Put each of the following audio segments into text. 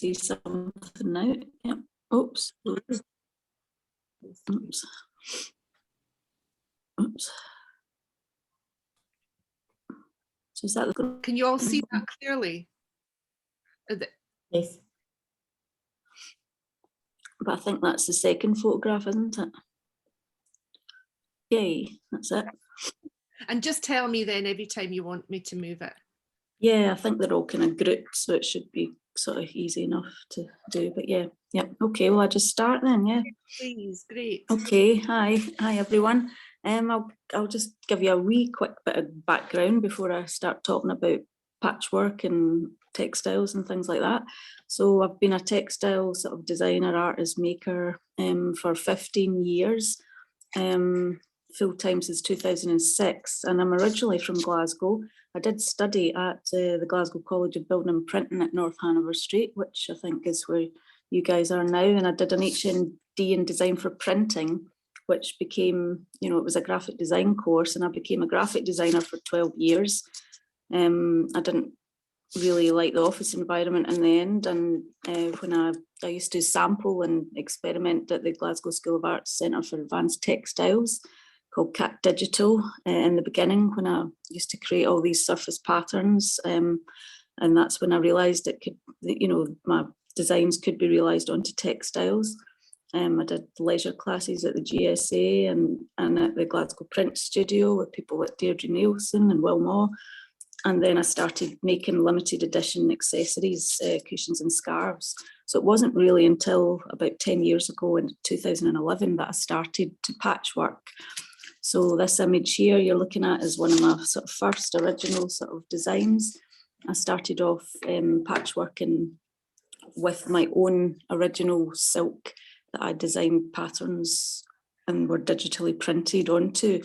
see something now. Yep. Oops. Oops. Oops. So is that the... Can you all see that clearly? Yes. But I think that's the second photograph, isn't it? Yay, that's it. And just tell me then every time you want me to move it. Yeah, I think they're all kind of grouped, so it should be sort of easy enough to do. But yeah, okay. Well, I just start then. Yeah. Please, great. Okay. Hi everyone. I'll just give you a wee quick bit of background before I start talking about patchwork and textiles and things like that. So I've been a textile sort of designer, artist, maker for 15 years. Full-time since 2006, and I'm originally from Glasgow. I did study at the Glasgow College of Building and Printing at North Hanover Street, which I think is where you guys are now, and I did an HND in design for printing, which became, it was a graphic design course, and I became a graphic designer for 12 years. I didn't really like the office environment in the end, and when I used to sample and experiment at the Glasgow School of Arts Centre for Advanced Textiles, called Cat Digital, in the beginning, when I used to create all these surface patterns, and that's when I realised it could, my designs could be realised onto textiles. I did leisure classes at the GSA and at the Glasgow Print Studio with people like Deirdre Nielsen and Will Maw. And then I started making limited edition accessories, cushions and scarves. So it wasn't really until about 10 years ago in 2011 that I started to patchwork. So this image here you're looking at is one of my sort of first original sort of designs. I started off patchworking with my own original silk that I designed patterns and were digitally printed onto.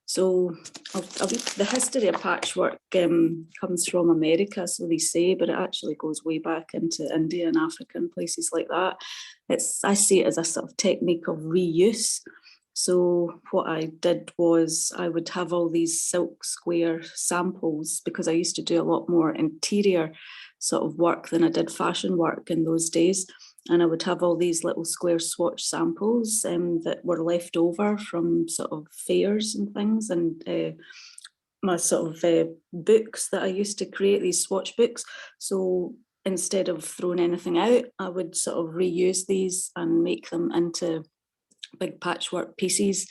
So the history of patchwork comes from America, so they say, but it actually goes way back into India and Africa and places like that. I see it as a sort of technique of reuse. So what I did was I would have all these silk square samples, because I used to do a lot more interior sort of work than I did fashion work in those days. And I would have all these little square swatch samples that were left over from sort of fairs and things, and my sort of books that I used to create, these swatch books. So instead of throwing anything out, I would sort of reuse these and make them into big patchwork pieces.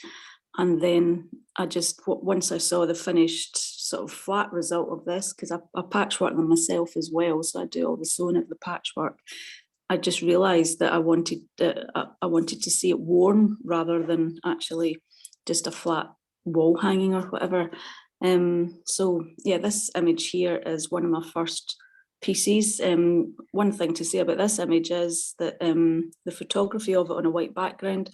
And then I just, once I saw the finished sort of flat result of this, because I patchwork them myself as well, so I do all the sewing of the patchwork, I just realised that I wanted to see it worn rather than actually just a flat wall hanging or whatever. So yeah, this image here is one of my first pieces. One thing to say about this image is that the photography of it on a white background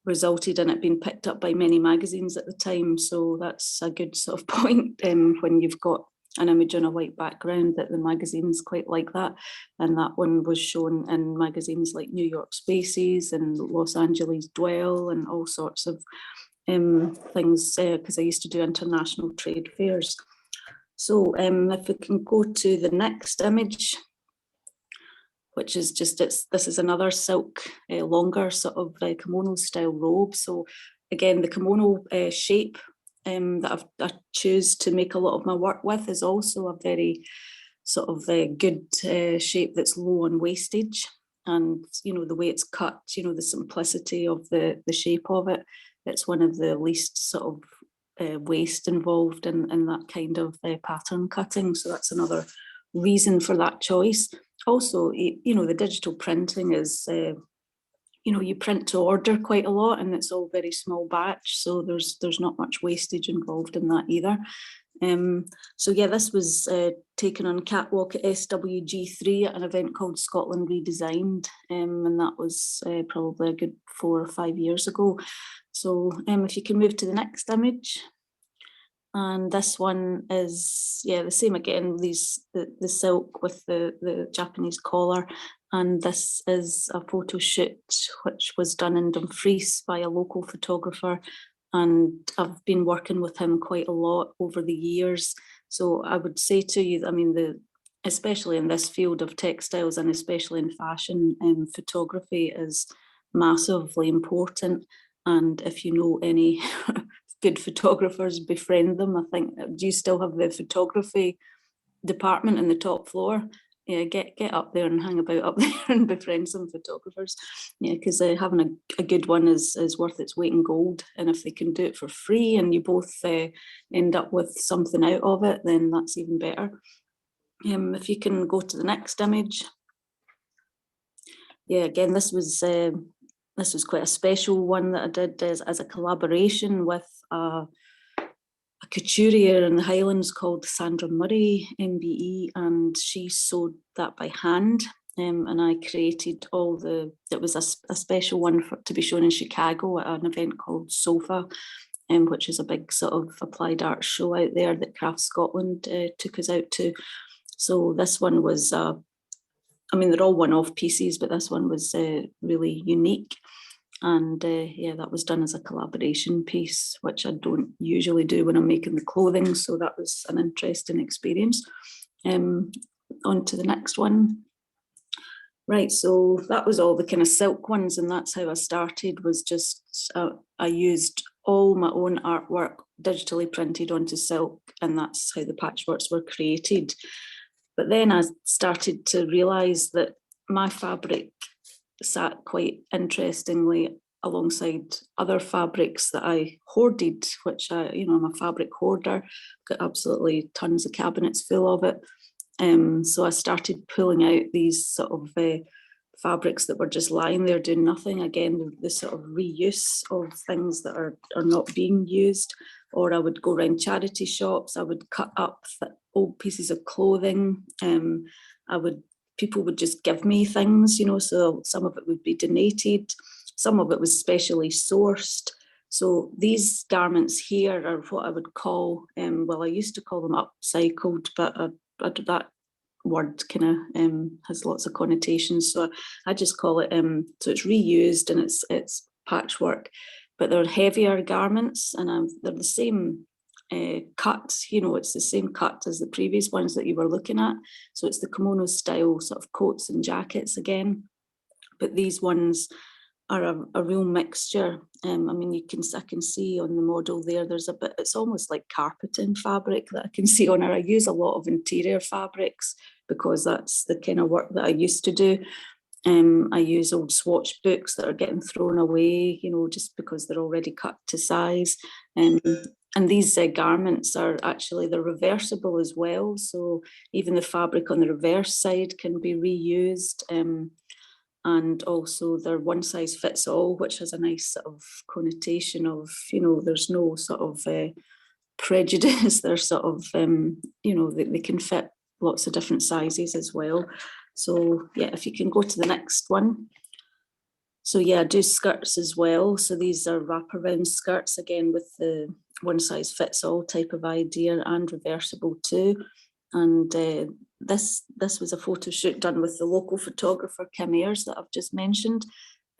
resulted in it being picked up by many magazines at the time. So that's a good sort of point when you've got an image on a white background, that the magazines quite like that. And that one was shown in magazines like New York Spaces and Los Angeles Dwell and all sorts of things, because I used to do international trade fairs. So if we can go to the next image, which is just, this is another silk, longer sort of kimono style robe. So again, the kimono shape that I choose to make a lot of my work with is also a very sort of good shape that's low on wastage. And, the way it's cut, the simplicity of the shape of it, it's one of the least sort of waste involved in that kind of pattern cutting. So that's another reason for that choice. Also, the digital printing is, you print to order quite a lot, and it's all very small batch, so there's not much wastage involved in that either. So yeah, this was taken on catwalk at SWG3 at an event called Scotland Redesigned, and that was probably a good 4 or 5 years ago. So if you can move to the next image. And this one is, yeah, the same again, the silk with the Japanese collar. And this is a photo shoot which was done in Dumfries by a local photographer. And I've been working with him quite a lot over the years. So I would say to you, I mean, especially in this field of textiles and especially in fashion, photography is massively important. And if you know any good photographers, befriend them. I think, do you still have the photography department in the top floor? Yeah, get up there and hang about up there and befriend some photographers. Yeah, because having a good one is worth its weight in gold. And if they can do it for free and you both end up with something out of it, then that's even better. If you can go to the next image. Yeah, again, this was quite a special one that I did as a collaboration with a couturier in the Highlands called Sandra Murray, MBE, and she sewed that by hand. And I created it was a special one to be shown in Chicago at an event called SOFA, which is a big sort of applied art show out there that Crafts Scotland took us out to. So this one was, I mean, they're all one-off pieces, but this one was really unique. And yeah, that was done as a collaboration piece, which I don't usually do when I'm making the clothing. So that was an interesting experience. On to the next one. Right, so that was all the kind of silk ones, and that's how I started, was just, I used all my own artwork digitally printed onto silk, and that's how the patchworks were created. But then I started to realise that my fabric sat quite interestingly alongside other fabrics that I hoarded, which I'm a fabric hoarder, got absolutely tons of cabinets full of it. So I started pulling out these sort of fabrics that were just lying there doing nothing. Again, the sort of reuse of things that are not being used. Or I would go around charity shops, I would cut up old pieces of clothing. People would just give me things, so some of it would be donated, some of it was specially sourced. So these garments here are what I would call, well, I used to call them upcycled, but that word kind of has lots of connotations. So I just call it, so it's reused and it's patchwork, but they're heavier garments and they're the same cut, it's the same cut as the previous ones that you were looking at. So it's the kimono style sort of coats and jackets again, but these ones are a real mixture. I mean, I can see on the model there's a bit, it's almost like carpeting fabric that I can see on her. I use a lot of interior fabrics because that's the kind of work that I used to do. I use old swatch books that are getting thrown away, just because they're already cut to size. And these garments are actually, they're reversible as well. So even the fabric on the reverse side can be reused. And also they're one size fits all, which has a nice sort of connotation of, there's no sort of prejudice. They're sort of, they can fit lots of different sizes as well. So yeah, if you can go to the next one. So yeah, I do skirts as well. So these are wraparound skirts, again, with the one size fits all type of idea and reversible too. And this was a photo shoot done with the local photographer, Kim Ayres, that I've just mentioned,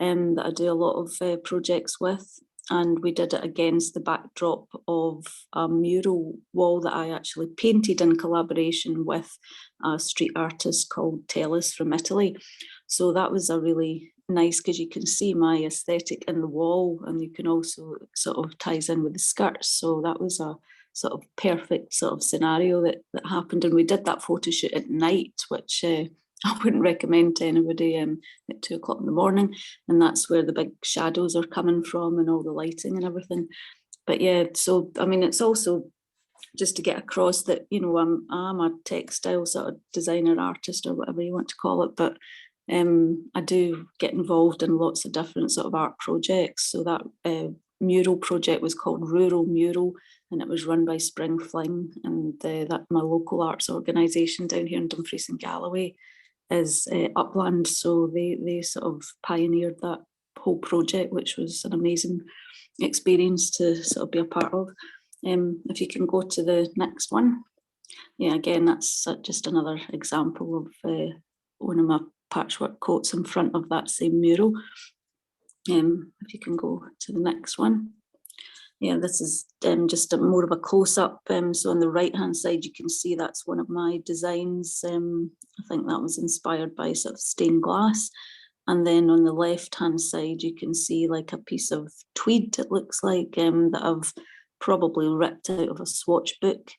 that I do a lot of projects with. And we did it against the backdrop of a mural wall that I actually painted in collaboration with a street artist called Tellis from Italy. So that was a really nice, because you can see my aesthetic in the wall, and you can also sort of ties in with the skirts. So that was a sort of perfect sort of scenario that happened. And we did that photo shoot at night, which I wouldn't recommend to anybody at 2 o'clock in the morning. And that's where the big shadows are coming from and all the lighting and everything. But yeah, so I mean, it's also just to get across that, I'm a textile sort of designer, artist, or whatever you want to call it, but I do get involved in lots of different sort of art projects. So that mural project was called Rural Mural, and it was run by Spring Fling, and that my local arts organisation down here in Dumfries and Galloway is Upland. So they sort of pioneered that whole project, which was an amazing experience to sort of be a part of. If you can go to the next one. Yeah, again, that's just another example of one of my patchwork coats in front of that same mural. If you can go to the next one. yeah, this is just more of a close-up. So on the right-hand side, you can see that's one of my designs. I think that was inspired by sort of stained glass. And then on the left-hand side, you can see like a piece of tweed, it looks like, that I've probably ripped out of a swatch book.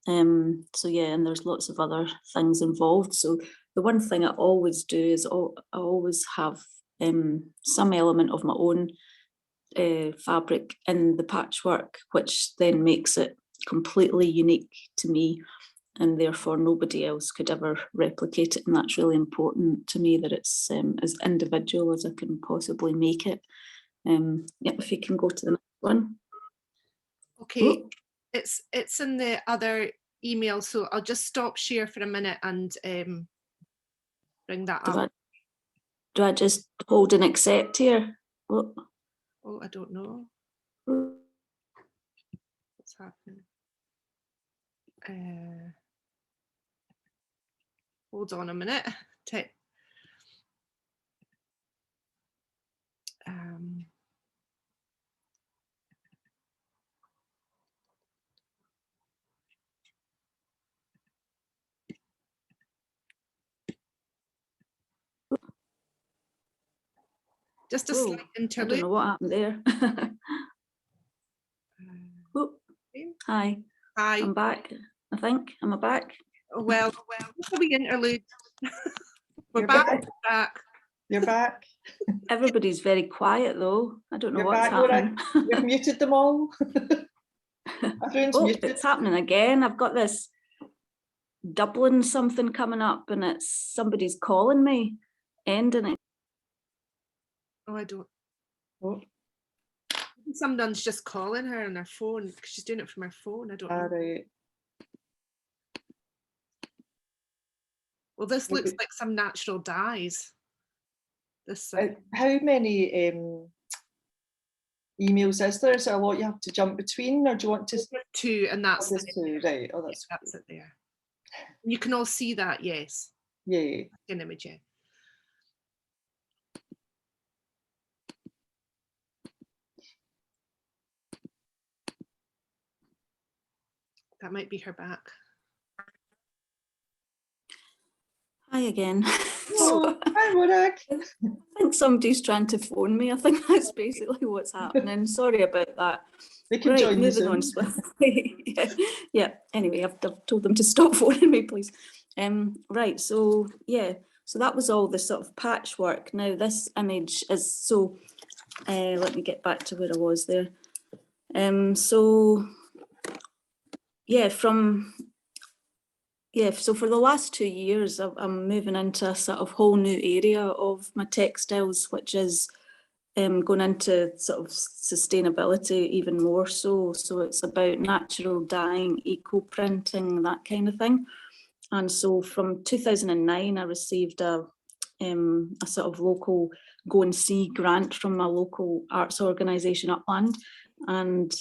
So yeah, and there's lots of other things involved. So the one thing I always do is I always have some element of my own fabric in the patchwork, which then makes it completely unique to me, and therefore nobody else could ever replicate it. And that's really important to me, that it's as individual as I can possibly make it. Yeah, if you can go to the next one. Okay, Oh, it's in the other email, so I'll just stop share for a minute and bring that up. do I just hold and accept here? Oh, Oh, I don't know what's happening. Hold on a minute. Just a slight interlude. I don't know what happened there. Oh, hi. Hi. I'm back. I think. Am I back? Well, just a wee interlude. We're back. You're back. Everybody's very quiet though. I don't know what's happening. You've muted them all. Everyone's muted. It's happening again. I've got this Dublin something coming up, and it's somebody's calling me, ending it. Oh, I don't. Oh. Someone's just calling her on her phone because she's doing it from her phone. I don't know. Right. Well, this looks like some natural dyes. This. How many emails is there? Is there a lot you have to jump between, or do you want to? Two, and that's two, right? Oh, that's it there. You can all see that, yes. Yeah. An image, yeah. That might be her back. Hi again. Oh, hi, Morag. I think somebody's trying to phone me. I think that's basically what's happening. Sorry about that. They can join the Zoom. On swiftly. Yeah. Anyway, I've told them to stop phoning me, please. Right. So yeah. So that was all the sort of patchwork. Now this image is so. Let me get back to where I was there. So yeah, so for the last 2 years, I'm moving into a sort of whole new area of my textiles, which is going into sort of sustainability even more so. So it's about natural dyeing, eco printing, that kind of thing. And so from 2009, I received a sort of local Go and See grant from my local arts organisation Upland. And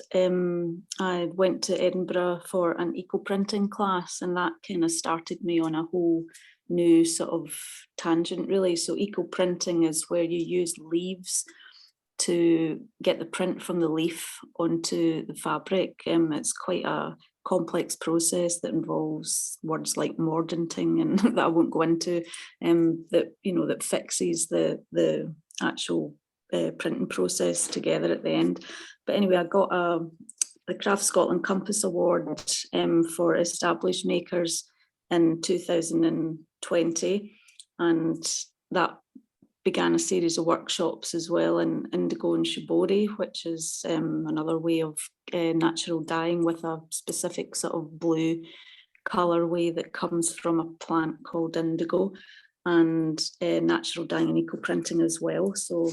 I went to Edinburgh for an eco printing class, and that kind of started me on a whole new sort of tangent really. So eco printing is where you use leaves to get the print from the leaf onto the fabric. It's quite a complex process that involves words like mordanting and that I won't go into, that fixes the actual printing process together at the end. But anyway, I got the Craft Scotland Compass Award for established makers in 2020, and that began a series of workshops as well in indigo and shibori, which is another way of natural dyeing with a specific sort of blue colourway that comes from a plant called indigo, and natural dyeing and eco printing as well. So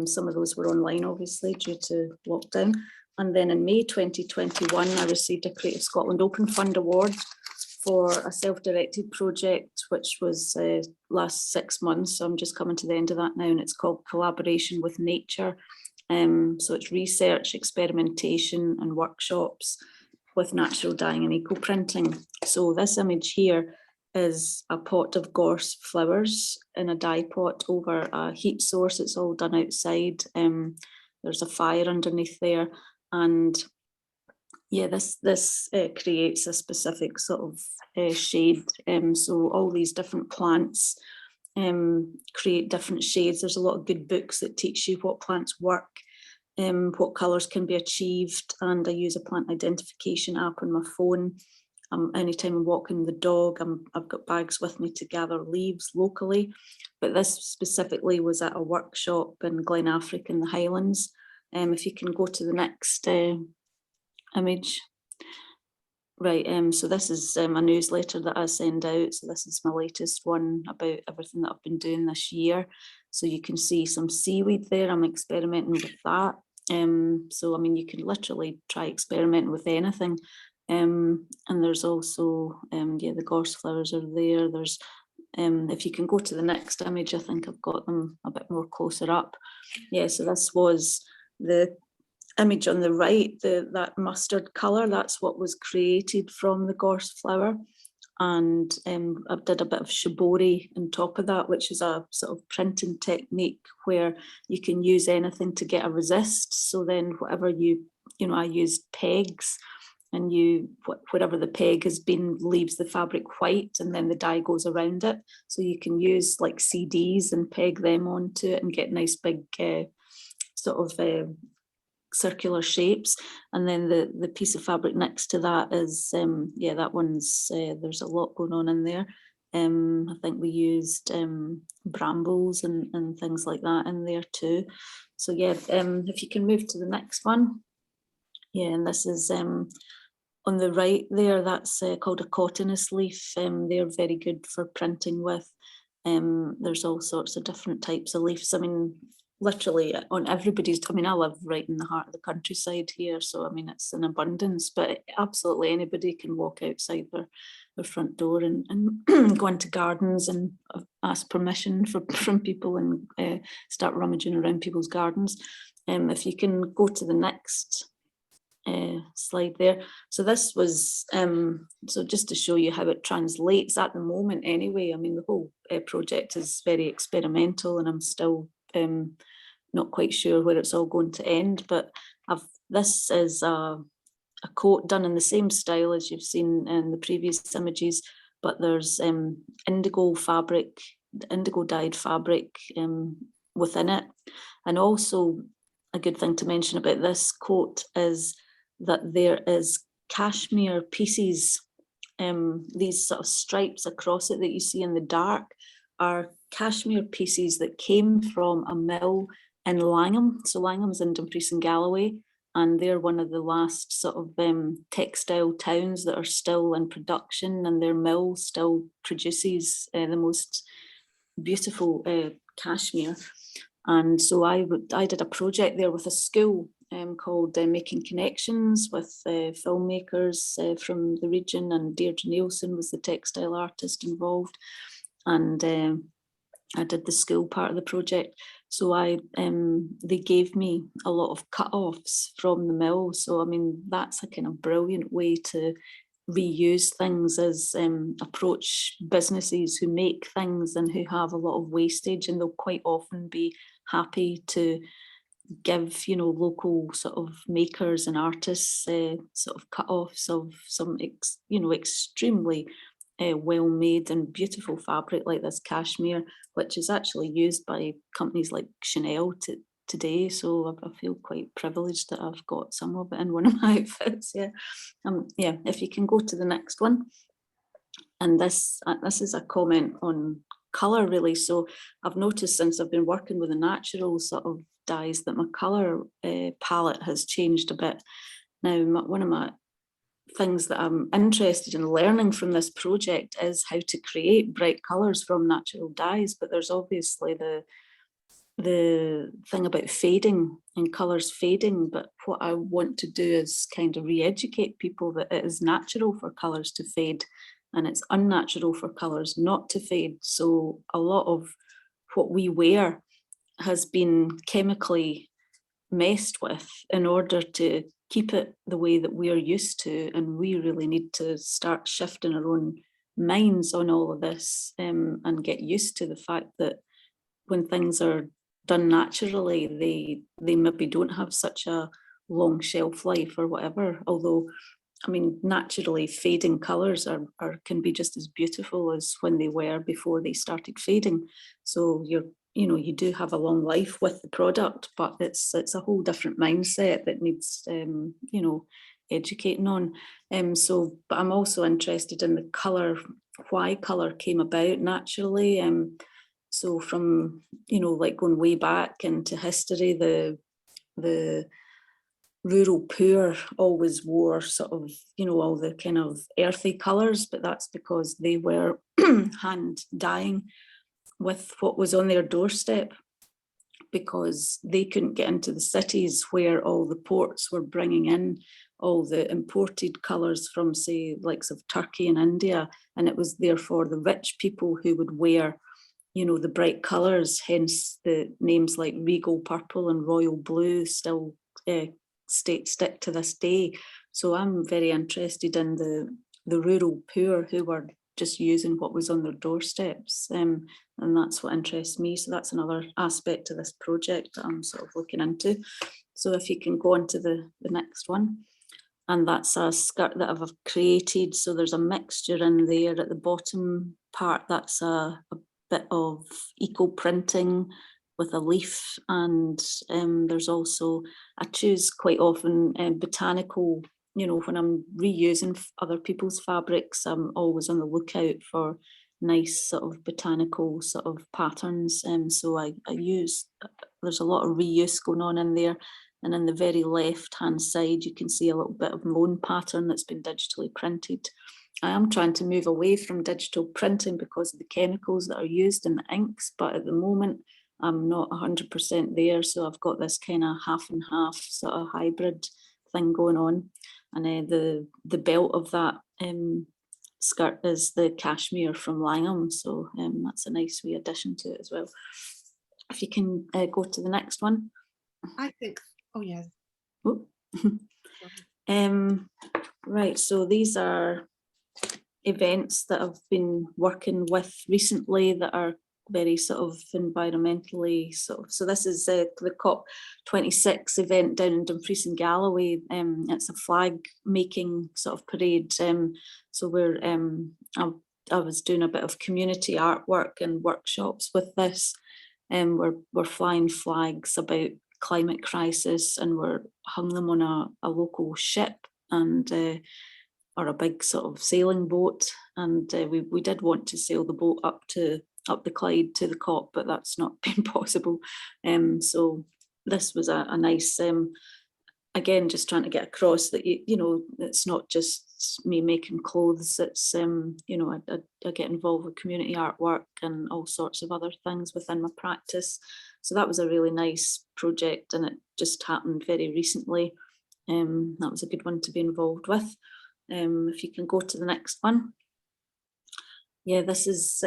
some of those were online, obviously, due to lockdown. And then in May 2021, I received a Creative Scotland Open Fund Award for a self-directed project, which was last 6 months. So I'm just coming to the end of that now, and it's called Collaboration with Nature. So it's research, experimentation and workshops with natural dyeing and eco printing. So this image here is a pot of gorse flowers in a dye pot over a heat source. It's all done outside. There's a fire underneath there. And yeah, this creates a specific sort of shade. So all these different plants create different shades. There's a lot of good books that teach you what plants work, what colours can be achieved, and I use a plant identification app on my phone. Anytime I'm walking the dog, I've got bags with me to gather leaves locally, but this specifically was at a workshop in Glen Affric in the Highlands. If you can go to the next image. Right, so this is a newsletter that I send out. So this is my latest one about everything that I've been doing this year. So you can see some seaweed there. I'm experimenting with that. So I mean, you can literally try experimenting with anything. And there's also, yeah, the gorse flowers are there. There's, if you can go to the next image, I think I've got them a bit more closer up. Yeah, so this was the image on the right, that mustard colour, that's what was created from the gorse flower. And I did a bit of shibori on top of that, which is a sort of printing technique where you can use anything to get a resist. So then whatever you know, I used pegs, and whatever the peg has been leaves the fabric white, and then the dye goes around it. So you can use like CDs and peg them onto it and get nice big sort of circular shapes. And then the piece of fabric next to that is yeah, that one's there's a lot going on in there. I think we used brambles and things like that in there too. So yeah, if you can move to the next one. Yeah, and this is on the right there, that's called a cotinus leaf. They're very good for printing with. There's all sorts of different types of leaves. I mean, literally on everybody's, I mean, I live right in the heart of the countryside here, so I mean, it's in abundance, but absolutely anybody can walk outside their front door and go into gardens and ask permission from people and start rummaging around people's gardens. If you can go to the next slide there. So this was, so just to show you how it translates at the moment anyway. I mean, the whole project is very experimental, and I'm still not quite sure where it's all going to end, but this is a coat done in the same style as you've seen in the previous images, but there's indigo fabric, indigo dyed fabric within it. And also a good thing to mention about this coat is that there is cashmere pieces, these sort of stripes across it that you see in the dark are cashmere pieces that came from a mill in Langham. So Langham's in Dumfries and Galloway, and they're one of the last sort of textile towns that are still in production, and their mill still produces the most beautiful cashmere. And so I did a project there with a school called Making Connections with filmmakers from the region, and Deirdre Nielsen was the textile artist involved, and I did the school part of the project. So they gave me a lot of cut-offs from the mill. So I mean, that's a kind of brilliant way to reuse things, as approach businesses who make things and who have a lot of wastage, and they'll quite often be happy to give, you know, local sort of makers and artists sort of cut-offs of some extremely well-made and beautiful fabric like this cashmere, which is actually used by companies like Chanel today. So I feel quite privileged that I've got some of it in one of my outfits. Yeah, yeah. If you can go to the next one, and this is a comment on colour really. So I've noticed since I've been working with the natural sort of dyes that my colour palette has changed a bit. Now, one of my things that I'm interested in learning from this project is how to create bright colours from natural dyes, but there's obviously the thing about fading and colours fading, but what I want to do is kind of re-educate people that it is natural for colours to fade and it's unnatural for colours not to fade. So a lot of what we wear has been chemically messed with in order to keep it the way that we're used to, and we really need to start shifting our own minds on all of this and get used to the fact that when things are done naturally, they maybe don't have such a long shelf life or whatever. Although, I mean, naturally fading colours can be just as beautiful as when they were before they started fading. So you do have a long life with the product, but it's a whole different mindset that needs educating on. But I'm also interested in the colour, why colour came about naturally. So from like going way back into history, the rural poor always wore sort of, all the kind of earthy colours, but that's because they were hand dyeing with what was on their doorstep, because they couldn't get into the cities where all the ports were bringing in all the imported colours from, say, likes of Turkey and India, and it was therefore the rich people who would wear the bright colours, hence the names like regal purple and royal blue still stick to this day. So I'm very interested in the rural poor who were just using what was on their doorsteps, and that's what interests me. So that's another aspect of this project that I'm sort of looking into. So if you can go on to the next one. And that's a skirt that I've created. So there's a mixture in there at the bottom part. That's a bit of eco printing with a leaf, and there's also, I choose quite often botanical, when I'm reusing other people's fabrics, I'm always on the lookout for nice sort of botanical sort of patterns. So I use, there's a lot of reuse going on in there. And in the very left hand side, you can see a little bit of mown pattern that's been digitally printed. I am trying to move away from digital printing because of the chemicals that are used in the inks, but at the moment I'm not 100% there. So I've got this kind of half and half sort of hybrid thing going on. And the belt of that skirt is the cashmere from Langham. So that's a nice wee addition to it as well. If you can go to the next one. I think, oh yeah. Right, so these are events that I've been working with recently that are very sort of environmentally so this is the COP26 event down in Dumfries and Galloway. It's a flag making sort of parade. So we're I was doing a bit of community artwork and workshops with this, and we're flying flags about climate crisis, and we're hung them on a local ship and or a big sort of sailing boat, and we did want to sail the boat up the Clyde to the COP, but that's not been possible. So this was a nice again, just trying to get across that it's not just me making clothes. It's I get involved with community artwork and all sorts of other things within my practice. So that was a really nice project, and it just happened very recently. That was a good one to be involved with. If you can go to the next one. Yeah, this is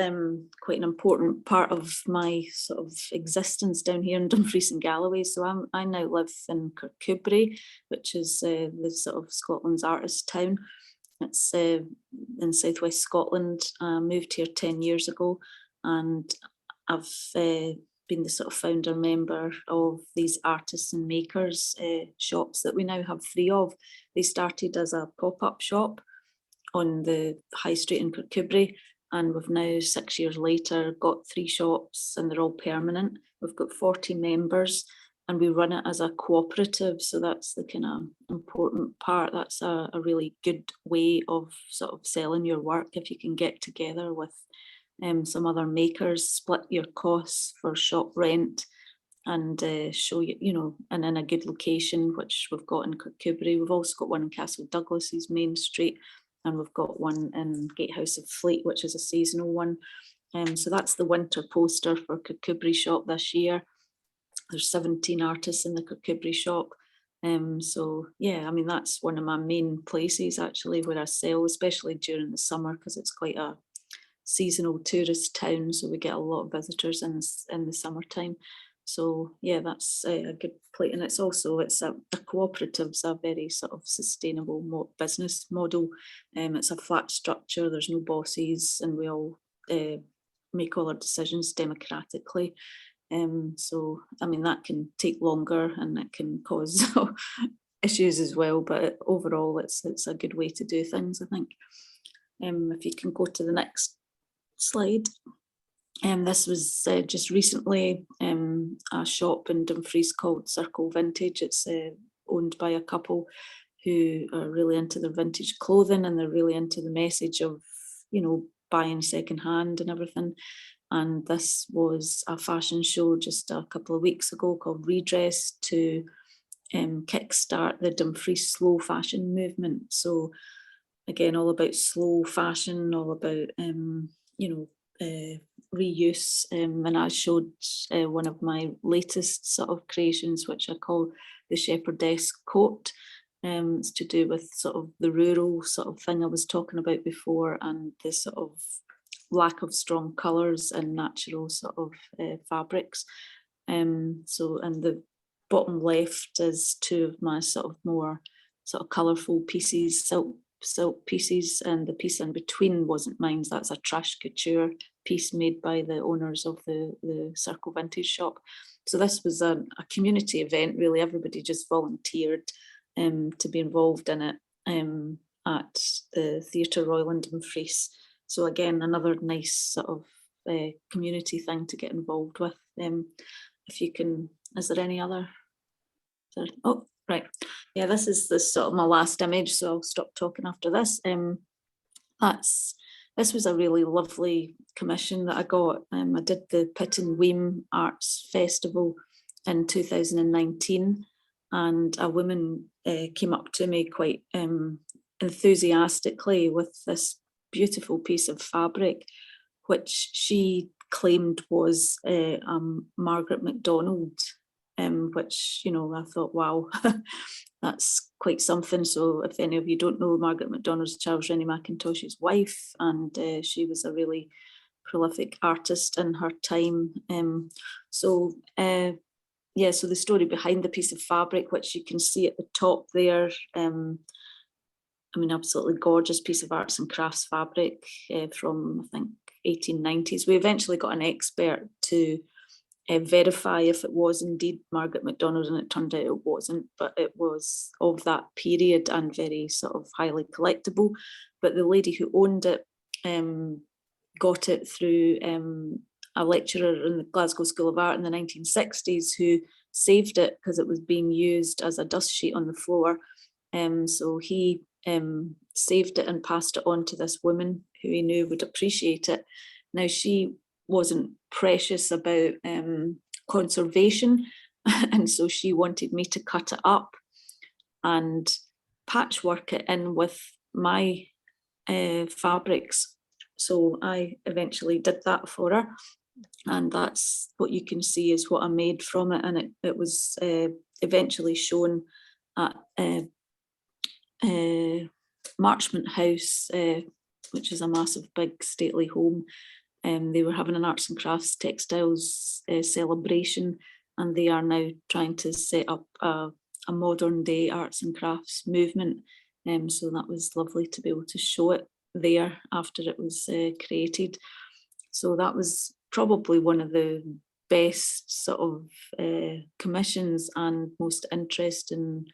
quite an important part of my sort of existence down here in Dumfries and Galloway. So I now live in Kirkcudbright, which is the sort of Scotland's artist town. It's in southwest Scotland. I moved here 10 years ago, and I've been the sort of founder member of these artists and makers shops that we now have 3 of. They started as a pop-up shop on the high street in Kirkcudbright, and we've now 6 years later got 3 shops, and they're all permanent. We've got 40 members, and we run it as a cooperative. So that's the kind of important part. That's a really good way of sort of selling your work, if you can get together with some other makers, split your costs for shop rent, and show you, and in a good location, which we've got in Kirkcudbright. We've also got one in Castle Douglas's Main Street, and we've got one in Gatehouse of Fleet, which is a seasonal one. So that's the winter poster for Kirkcudbright shop this year. There's 17 artists in the Kirkcudbright shop. So yeah, I mean, that's one of my main places actually where I sell, especially during the summer, because it's quite a seasonal tourist town. So we get a lot of visitors in the summertime. So yeah, that's a good place. And it's a cooperative's a very sort of sustainable business model. It's a flat structure, there's no bosses, and we all make all our decisions democratically. So I mean, that can take longer, and it can cause issues as well, but overall it's a good way to do things, I think. If you can go to the next slide. This was just recently a shop in Dumfries called Circle Vintage. It's owned by a couple who are really into their vintage clothing, and they're really into the message of, you know, buying secondhand and everything. And this was a fashion show just a couple of weeks ago called Redress to kickstart the Dumfries slow fashion movement. So again, all about slow fashion, all about you know, reuse. And I showed one of my latest sort of creations, which I call the shepherdess coat. It's to do with sort of the rural sort of thing I was talking about before, and the sort of lack of strong colours and natural sort of fabrics. So, and the bottom left is two of my sort of more sort of colourful pieces, silk pieces, and the piece in between wasn't mine. That's a trash couture piece made by the owners of the Circle Vintage shop. So this was a community event, really. Everybody just volunteered to be involved in it at the Theatre Royal in Dumfries. So again, another nice sort of community thing to get involved with. If you can, is there any other? Oh, right. Yeah, this is the sort of my last image, so I'll stop talking after this. This was a really lovely commission that I got. I did the Pit and Weem Arts Festival in 2019, and a woman came up to me quite enthusiastically with this beautiful piece of fabric, which she claimed was Margaret MacDonald, which, you know, I thought, wow, that's quite something. So if any of you don't know, Margaret MacDonald's Charles Rennie Mackintosh's wife, and she was a really prolific artist in her time. Yeah, so the story behind the piece of fabric, which you can see at the top there, I mean, absolutely gorgeous piece of arts and crafts fabric from, I think, 1890s. We eventually got an expert to verify if it was indeed Margaret MacDonald, and it turned out it wasn't, but it was of that period and very sort of highly collectible. But the lady who owned it got it through a lecturer in the Glasgow School of Art in the 1960s who saved it because it was being used as a dust sheet on the floor. So he saved it and passed it on to this woman who he knew would appreciate it. Now, she wasn't precious about conservation, and so she wanted me to cut it up and patchwork it in with my fabrics. So I eventually did that for her, and that's what you can see is what I made from it. And it was eventually shown at Marchmont House, which is a massive big stately home. They were having an arts and crafts textiles celebration, and they are now trying to set up a modern day arts and crafts movement. So that was lovely to be able to show it there after it was created. So that was probably one of the best sort of commissions and most interesting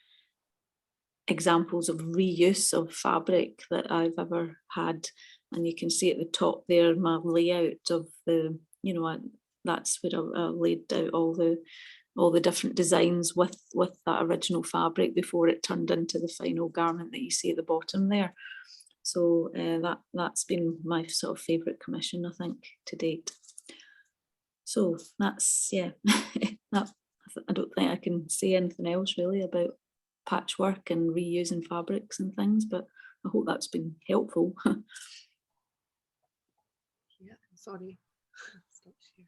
examples of reuse of fabric that I've ever had. And you can see at the top there my layout of the, you know, that's where I laid out all the different designs with that original fabric before it turned into the final garment that you see at the bottom there. So that's been my sort of favourite commission, I think, to date. So that's, yeah, I don't think I can say anything else really about patchwork and reusing fabrics and things, but I hope that's been helpful. Yeah, sorry. Stop share.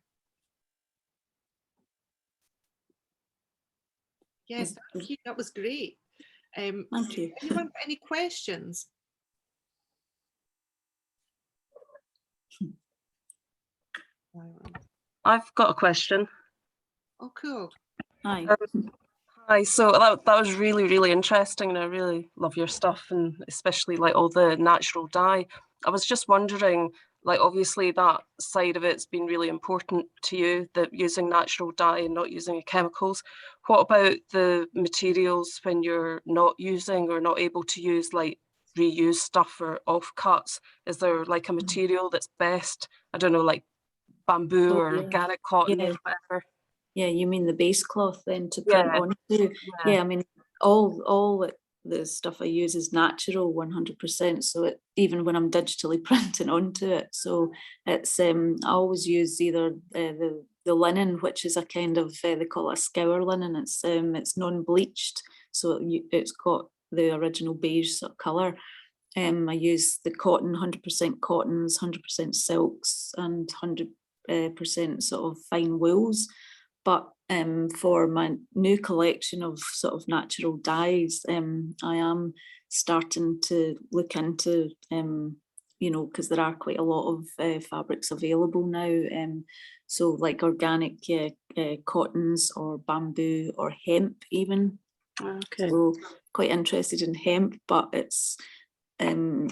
Yes, thank you. That was great. Thank you. Anyone got any questions? I've got a question. Oh, cool. Hi. Hi, so that was really, really interesting, and I really love your stuff, and especially like all the natural dye. I was just wondering, like obviously that side of it's been really important to you, that using natural dye and not using chemicals. What about the materials when you're not using or not able to use like reuse stuff or offcuts? Is there like a material that's best? I don't know, like bamboo Oh, or yeah. organic cotton Yeah. or whatever. Yeah, you mean the base cloth then to print Yeah, onto? Yeah, I mean, the stuff I use is natural 100%. So even when I'm digitally printing onto it, so it's I always use either the linen, which is a kind of they call it a scour linen. It's non-bleached, so it's got the original beige sort of color. I use the cotton, 100% cottons, 100% silks, and 100% sort of fine wools. But for my new collection of sort of natural dyes, I am starting to look into, because there are quite a lot of fabrics available now. So like organic cottons or bamboo or hemp even. okay. So quite interested in hemp, but it's, when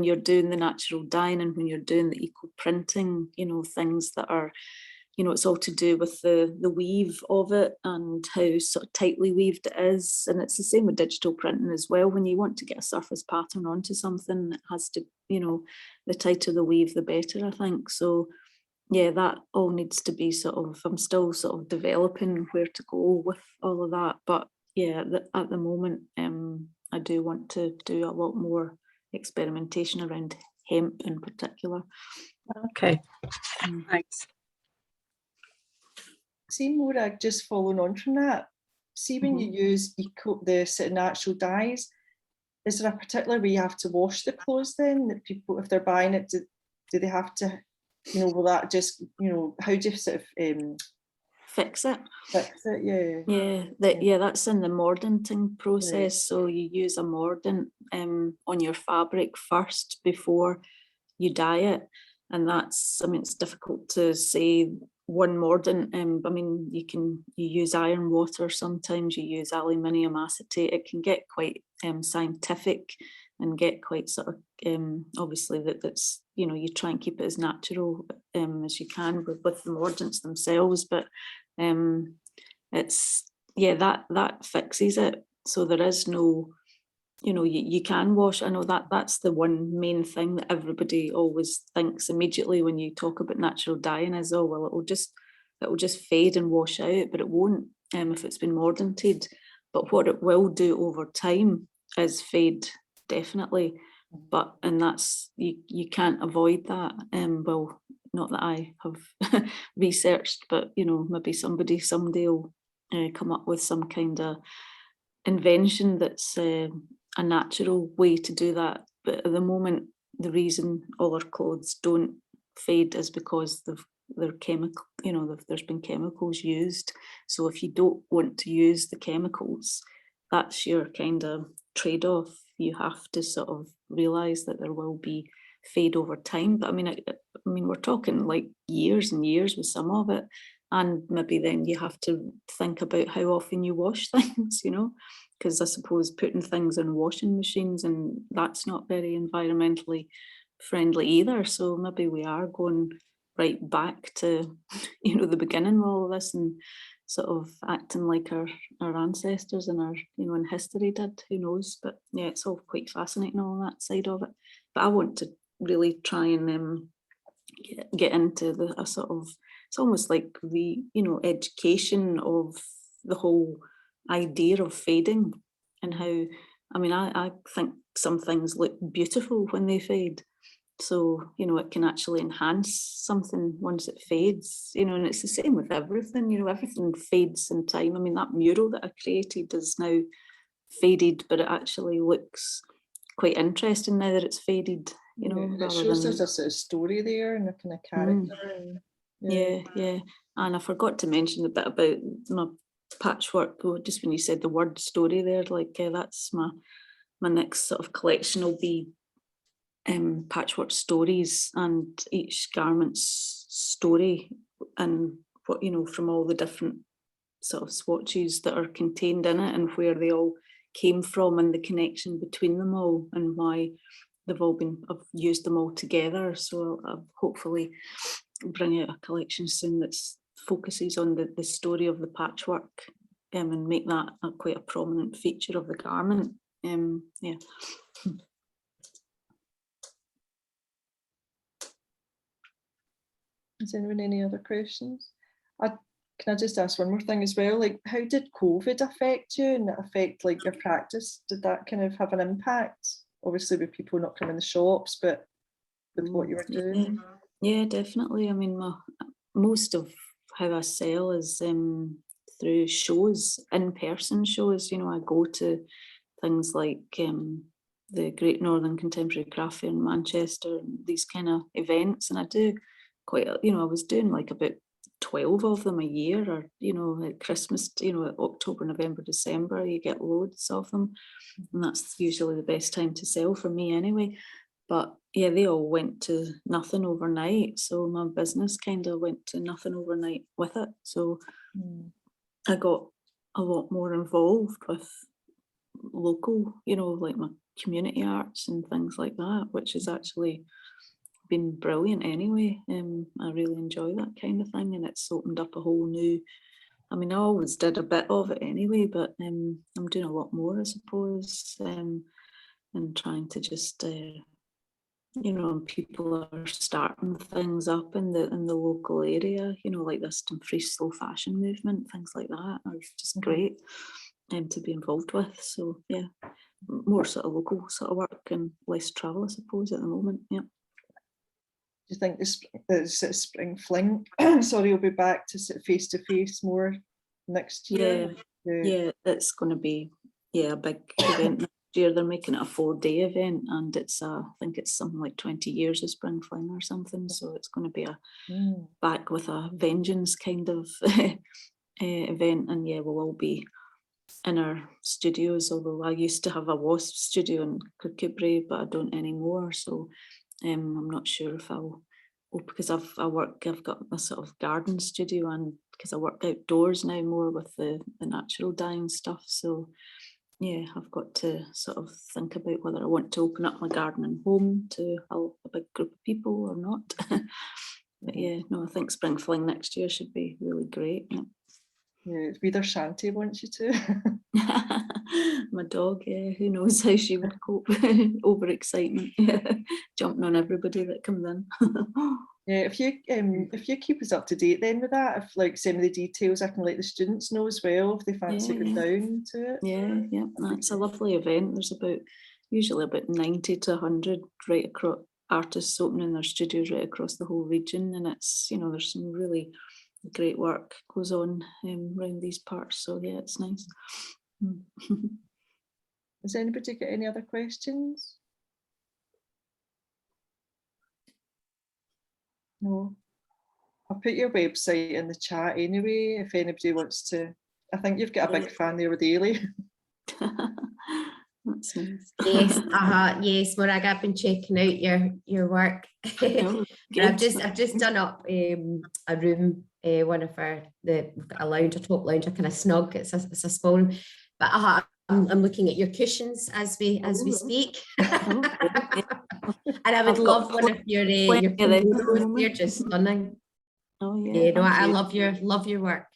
you're doing the natural dyeing and when you're doing the eco printing, things that are, it's all to do with the weave of it and how sort of tightly weaved it is. And it's the same with digital printing as well. When you want to get a surface pattern onto something, it has to, the tighter the weave, the better, I think. So yeah, that all needs to be I'm still sort of developing where to go with all of that. But yeah, at the moment, I do want to do a lot more experimentation around hemp in particular. Okay, Mm. thanks. See, Morag, just following on from that, see when you use the sort of natural dyes, is there a particular way you have to wash the clothes then, that people, if they're buying it, do they have to, will that just, how do you sort of Fix it. fix it? Yeah, that's in the mordanting process. So you use a mordant on your fabric first before you dye it. And that's, it's difficult to say one mordant. I mean, you use iron water, sometimes you use aluminium acetate. It can get quite scientific and get quite sort of, obviously that's, you try and keep it as natural as you can with the mordants themselves. But it's, that fixes it. So there is no, you can wash. I know that's the one main thing that everybody always thinks immediately when you talk about natural dyeing is, oh well, it'll just fade and wash out, but it won't if it's been mordanted. But what it will do over time is fade, definitely. And that's, you can't avoid that. Well, not that I have researched, but maybe somebody someday will come up with some kind of invention that's a natural way to do that. But at the moment, the reason all our clothes don't fade is because they're chemical, there's been chemicals used. So if you don't want to use the chemicals, that's your kind of trade-off. You have to sort of realize that there will be fade over time. But I mean, we're talking like years and years with some of it. And maybe then you have to think about how often you wash things, because I suppose putting things in washing machines, and that's not very environmentally friendly either. So maybe we are going right back to, the beginning of all of this and sort of acting like our ancestors and our, in history did, who knows. But yeah, it's all quite fascinating, all that side of it. But I want to really try and get into a sort of, it's almost like the education of the whole idea of fading and how, I mean, I think some things look beautiful when they fade. So, it can actually enhance something once it fades, and it's the same with everything, everything fades in time. I mean, that mural that I created is now faded, but it actually looks quite interesting now that it's faded, it shows there's a sort of story there and a kind of character. Yeah. And I forgot to mention a bit about my patchwork, just when you said the word story there, like that's my next sort of collection will be patchwork stories, and each garment's story and what, from all the different sort of swatches that are contained in it and where they all came from and the connection between them all and why I've used them all together. So I'll hopefully bring out a collection soon that focuses on the story of the patchwork and make that quite a prominent feature of the garment. Yeah. Is anyone any other questions? Can I just ask one more thing as well? Like, how did COVID affect you and affect like your practice? Did that kind of have an impact? Obviously with people not coming in the shops, but with what you were doing? Yeah, definitely. I mean, most of how I sell is through shows, in-person shows. You know, I go to things like the Great Northern Contemporary Craft Fair in Manchester, and these kind of events, and I do quite, I was doing like about 12 of them a year, or, at Christmas, October, November, December, you get loads of them. And that's usually the best time to sell for me anyway. But yeah, they all went to nothing overnight. So my business kind of went to nothing overnight with it. So I got a lot more involved with local, like my community arts and things like that, which has actually been brilliant anyway. I really enjoy that kind of thing, and it's opened up a whole new, I mean, I always did a bit of it anyway, but I'm doing a lot more, I suppose, and trying to just people are starting things up in the local area, like this free slow fashion movement, things like that are just great to be involved with. So yeah, more sort of local sort of work and less travel, I suppose, at the moment. Yeah. Do you think this spring fling, sorry, will be back to face to face more next year? Yeah, it's going to be a big event next year. They're making it a 4-day event, and it's I think it's something like 20 years of spring fling or something. So it's going to be a back with a vengeance kind of event, and yeah, we'll all be in our studios. Although I used to have a wasp studio in Kirkcudbright, but I don't anymore. So I'm not sure if because I've got a sort of garden studio, and because I work outdoors now more with the natural dyeing stuff. So yeah, I've got to sort of think about whether I want to open up my gardening home to a big group of people or not. But yeah, no, I think spring fling next year should be really great. Yeah, Reader Shanty wants you to. My dog, who knows how she would cope. Overexcitement, jumping on everybody that comes in. Yeah, if you keep us up to date then with that, if like send me the details, I can let the students know as well if they fancy going down to it. Yeah, that's a lovely event. There's usually about 90 to 100 right across artists opening their studios right across the whole region, and it's there's some really great work goes on around these parts. So yeah, it's nice. Has anybody got any other questions? No. I'll put your website in the chat anyway, if anybody wants to. I think you've got a big fan there with Ailey. That's nice. Yes, Morag, I've been checking out your work. I've just done up a room, one of we've got a lounge, a top lounge, a kind of snug. It's a small room, but I'm looking at your cushions as we speak. And I would love one of your pillows. They're just stunning. Oh yeah. No, I love your work.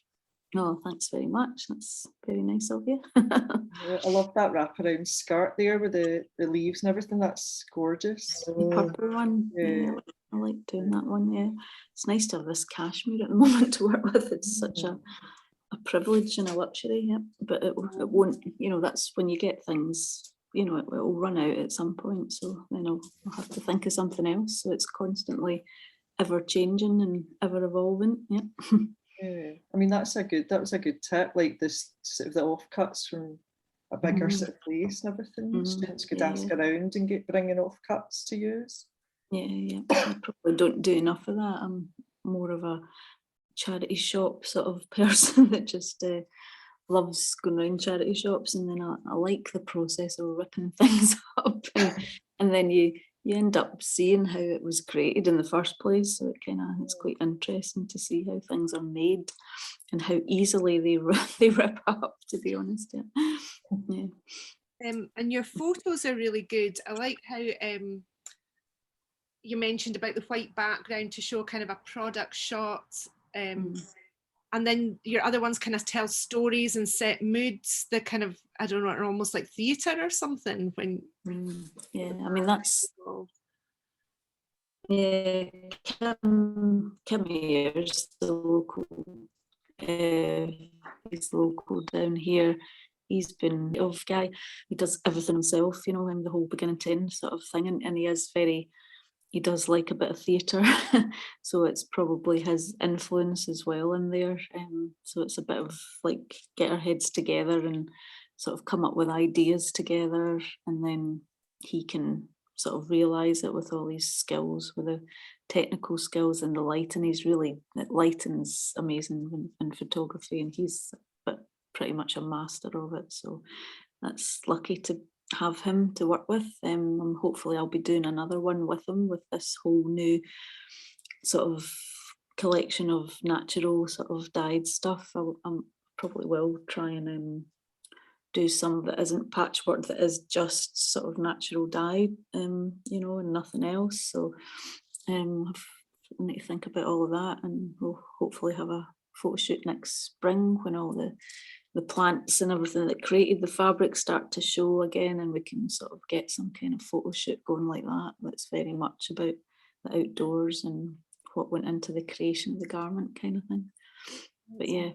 Oh, thanks very much. That's very nice of you. I love that wraparound skirt there with the leaves and everything. That's gorgeous. The purple one. Yeah, I like doing that one. Yeah, it's nice to have this cashmere at the moment to work with. It's such a privilege and a luxury. Yeah, but it won't. That's when you get things. It will run out at some point. So then I'll have to think of something else. So it's constantly ever changing and ever evolving. Yeah. Yeah, I mean that was a good tip. Like this sort of the offcuts from a bigger sort of place and everything. Students could ask around and bring in offcuts to use. Yeah. I probably don't do enough of that. I'm more of a charity shop sort of person that just loves going around charity shops, and then I like the process of ripping things up, and then you end up seeing how it was created in the first place. So it's quite interesting to see how things are made and how easily they rip up, to be honest. Yeah. And your photos are really good. I like how you mentioned about the white background to show kind of a product shot. And then your other ones kind of tell stories and set moods. They're kind of, I don't know, are almost like theatre or something. When yeah, I mean that's yeah. Kim here's the local. He's local down here. He's been of guy. He does everything himself, you know, in the whole beginning to end sort of thing, and he is very. He does like a bit of theatre, so it's probably his influence as well in there. So it's a bit of like get our heads together and sort of come up with ideas together, and then he can sort of realise it with all these skills, with the technical skills and the lighting. Lighting's amazing in photography, and he's pretty much a master of it. So that's lucky to have him to work with. Hopefully I'll be doing another one with him with this whole new sort of collection of natural sort of dyed stuff. I probably will try and do some that isn't patchwork, that is just sort of natural dye, you know, and nothing else. So I need to think about all of that, and we'll hopefully have a photo shoot next spring when all the plants and everything that created the fabric start to show again, and we can sort of get some kind of photo shoot going like that. That's very much about the outdoors and what went into the creation of the garment kind of thing. But yeah.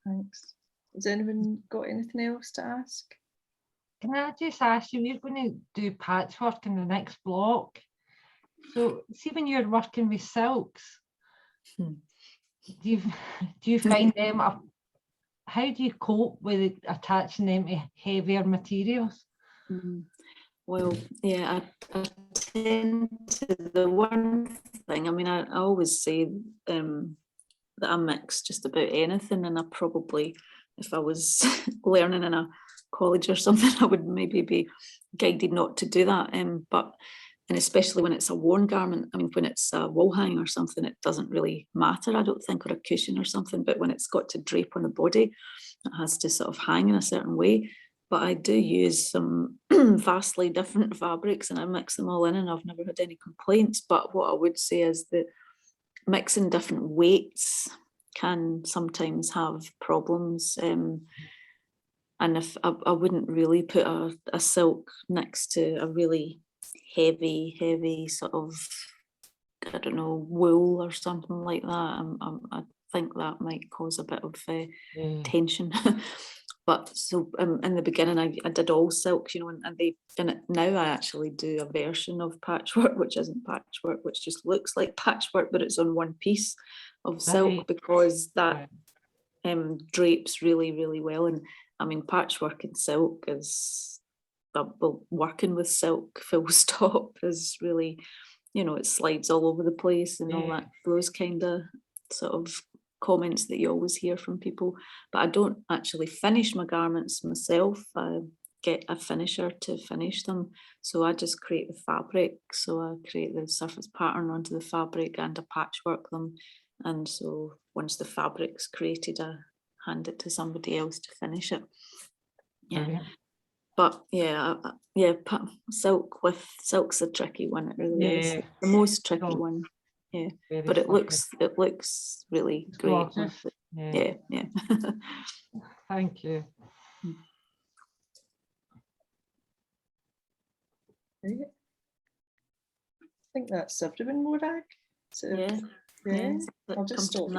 Thanks. Has anyone got anything else to ask? Can I just ask you, we're going to do patchwork in the next block. So see when you're working with silks, do you find them how do you cope with attaching them to heavier materials? Well, yeah, I tend to, the one thing, I mean, I always say that I mix just about anything, and I probably, if I was learning in a college or something, I would maybe be guided not to do that. And especially when it's a worn garment, I mean, when it's a wall hang or something, it doesn't really matter, I don't think, or a cushion or something. But when it's got to drape on the body, it has to sort of hang in a certain way. But I do use some vastly different fabrics, and I mix them all in, and I've never had any complaints. But what I would say is that mixing different weights can sometimes have problems. And if I wouldn't really put a silk next to a really heavy sort of, I don't know, wool or something like that. I think that might cause a bit of tension. But so in the beginning, I did all silks, you know, and now I actually do a version of patchwork, which isn't patchwork, which just looks like patchwork, but it's on one piece of silk, because that drapes really, really well. And I mean, patchwork and silk is, well, working with silk full stop is really, you know, it slides all over the place and all that, those kind of sort of comments that you always hear from people. But I don't actually finish my garments myself. I get a finisher to finish them. So I just create the fabric. So I create the surface pattern onto the fabric and I patchwork them. And so once the fabric's created, I hand it to somebody else to finish it. Yeah. Brilliant. But silk's a tricky one. It really is the most tricky one. Yeah, but it looks really great. Yeah. Thank you. I think that's everyone, Morag. So, yeah. I'll just stop.